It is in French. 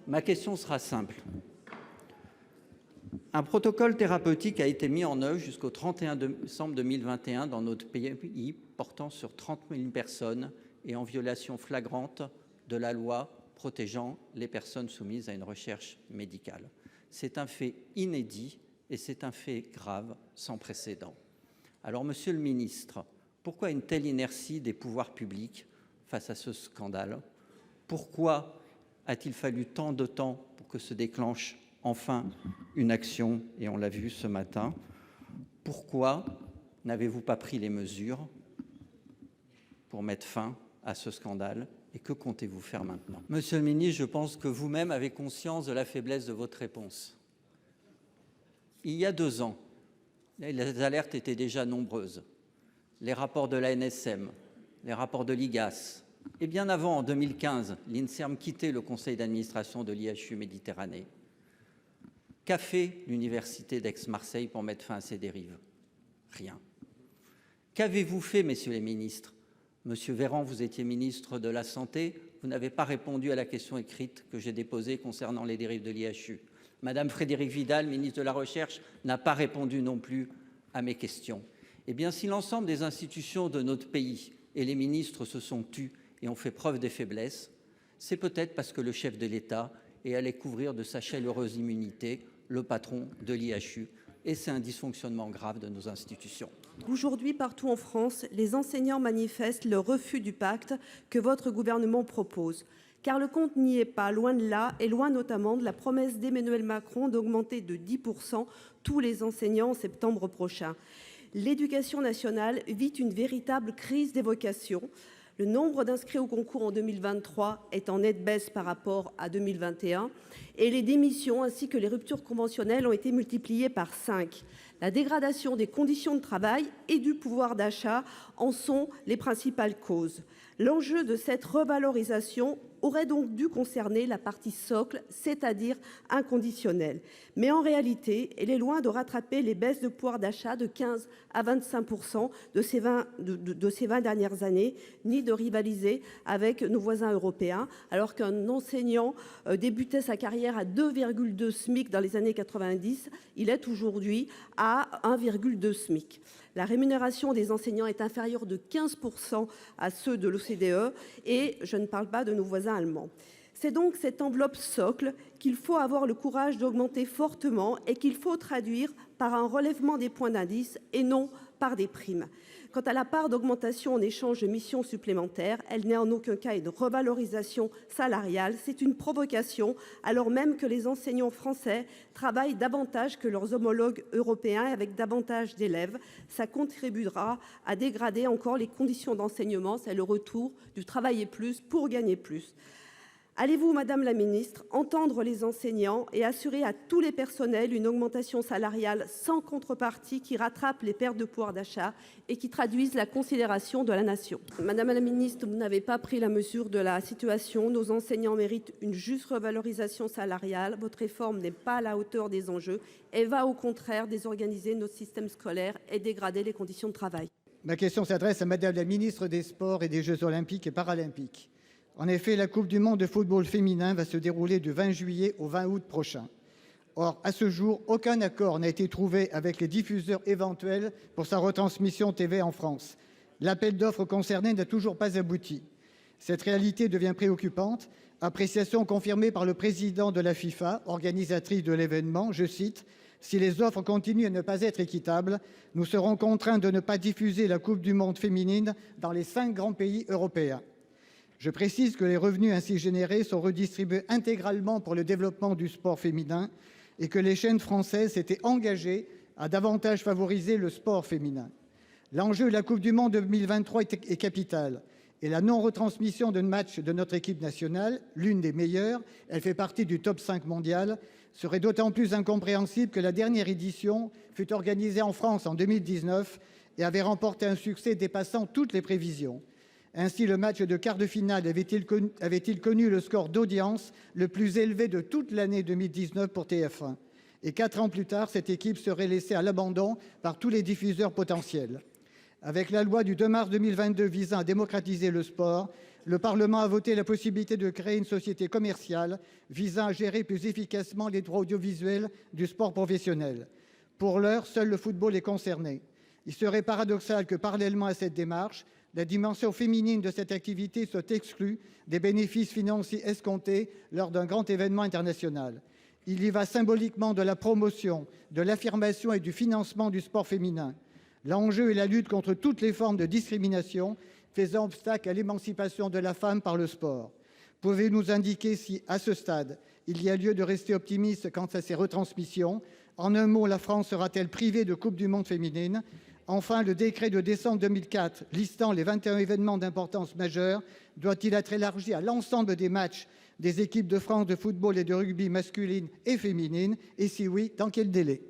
Ma question sera simple. Un protocole thérapeutique a été mis en œuvre jusqu'au 31 décembre 2021 dans notre pays, portant sur 30 000 personnes et en violation flagrante de la loi protégeant les personnes soumises à une recherche médicale. C'est un fait inédit et c'est un fait grave, sans précédent. Alors, Monsieur le Ministre, pourquoi une telle inertie des pouvoirs publics face à ce scandale? Pourquoi a-t-il fallu tant de temps pour que se déclenche enfin une action, et on l'a vu ce matin? Pourquoi n'avez-vous pas pris les mesures pour mettre fin à ce scandale? Et que comptez-vous faire maintenant? Monsieur le ministre, je pense que vous-même avez conscience de la faiblesse de votre réponse. Il y a 2 ans, les alertes étaient déjà nombreuses. Les rapports de l'ANSM, les rapports de l'IGAS, et bien avant, en 2015, l'INSERM quittait le conseil d'administration de l'IHU Méditerranée. Qu'a fait l'université d'Aix-Marseille pour mettre fin à ces dérives? Rien. Qu'avez-vous fait, messieurs les ministres? Monsieur Véran, vous étiez ministre de la Santé, vous n'avez pas répondu à la question écrite que j'ai déposée concernant les dérives de l'IHU. Madame Frédérique Vidal, ministre de la Recherche, n'a pas répondu non plus à mes questions. Eh bien, si l'ensemble des institutions de notre pays et les ministres se sont tus et ont fait preuve des faiblesses, c'est peut-être parce que le chef de l'État est allé couvrir de sa chaleureuse immunité le patron de l'IHU. Et c'est un dysfonctionnement grave de nos institutions. Aujourd'hui, partout en France, les enseignants manifestent le refus du pacte que votre gouvernement propose. Car le compte n'y est pas, loin de là, et loin notamment de la promesse d'Emmanuel Macron d'augmenter de 10% tous les enseignants en septembre prochain. L'éducation nationale vit une véritable crise des vocations. Le nombre d'inscrits au concours en 2023 est en nette baisse par rapport à 2021 et les démissions ainsi que les ruptures conventionnelles ont été multipliées par 5. La dégradation des conditions de travail et du pouvoir d'achat en sont les principales causes. L'enjeu de cette revalorisation aurait donc dû concerner la partie socle, c'est-à-dire inconditionnelle. Mais en réalité, elle est loin de rattraper les baisses de pouvoir d'achat de 15 à 25% de ces 20 dernières années, ni de rivaliser avec nos voisins européens, alors qu'un enseignant débutait sa carrière à 2,2 SMIC dans les années 90, il est aujourd'hui à 1,2 SMIC. La rémunération des enseignants est inférieure de 15% à ceux de l'OCDE et je ne parle pas de nos voisins allemands. C'est donc cette enveloppe socle qu'il faut avoir le courage d'augmenter fortement et qu'il faut traduire par un relèvement des points d'indice et non par des primes. Quant à la part d'augmentation en échange de missions supplémentaires, elle n'est en aucun cas une revalorisation salariale, c'est une provocation, alors même que les enseignants français travaillent davantage que leurs homologues européens avec davantage d'élèves. Ça contribuera à dégrader encore les conditions d'enseignement, c'est le retour du travailler plus pour gagner plus. Allez-vous, Madame la Ministre, entendre les enseignants et assurer à tous les personnels une augmentation salariale sans contrepartie qui rattrape les pertes de pouvoir d'achat et qui traduise la considération de la nation? Madame la Ministre, vous n'avez pas pris la mesure de la situation. Nos enseignants méritent une juste revalorisation salariale. Votre réforme n'est pas à la hauteur des enjeux et va au contraire désorganiser notre système scolaire et dégrader les conditions de travail. Ma question s'adresse à Madame la Ministre des Sports et des Jeux Olympiques et Paralympiques. En effet, la Coupe du monde de football féminin va se dérouler du 20 juillet au 20 août prochain. Or, à ce jour, aucun accord n'a été trouvé avec les diffuseurs éventuels pour sa retransmission TV en France. L'appel d'offres concerné n'a toujours pas abouti. Cette réalité devient préoccupante, appréciation confirmée par le président de la FIFA, organisatrice de l'événement, je cite, « Si les offres continuent à ne pas être équitables, nous serons contraints de ne pas diffuser la Coupe du monde féminine dans les 5 grands pays européens. » Je précise que les revenus ainsi générés sont redistribués intégralement pour le développement du sport féminin et que les chaînes françaises s'étaient engagées à davantage favoriser le sport féminin. L'enjeu de la Coupe du monde 2023 est capital et la non-retransmission de matchs de notre équipe nationale, l'une des meilleures, elle fait partie du top 5 mondial, serait d'autant plus incompréhensible que la dernière édition fut organisée en France en 2019 et avait remporté un succès dépassant toutes les prévisions. Ainsi, le match de quart de finale avait-il connu le score d'audience le plus élevé de toute l'année 2019 pour TF1. Et 4 ans plus tard, cette équipe serait laissée à l'abandon par tous les diffuseurs potentiels. Avec la loi du 2 mars 2022 visant à démocratiser le sport, le Parlement a voté la possibilité de créer une société commerciale visant à gérer plus efficacement les droits audiovisuels du sport professionnel. Pour l'heure, seul le football est concerné. Il serait paradoxal que, parallèlement à cette démarche, la dimension féminine de cette activité soit exclue des bénéfices financiers escomptés lors d'un grand événement international. Il y va symboliquement de la promotion, de l'affirmation et du financement du sport féminin. L'enjeu est la lutte contre toutes les formes de discrimination faisant obstacle à l'émancipation de la femme par le sport. Pouvez-vous nous indiquer si, à ce stade, il y a lieu de rester optimiste quant à ces retransmissions? En un mot, la France sera-t-elle privée de Coupe du monde féminine? Enfin, le décret de décembre 2004 listant les 21 événements d'importance majeure doit-il être élargi à l'ensemble des matchs des équipes de France de football et de rugby masculines et féminines? Et si oui, dans quel délai?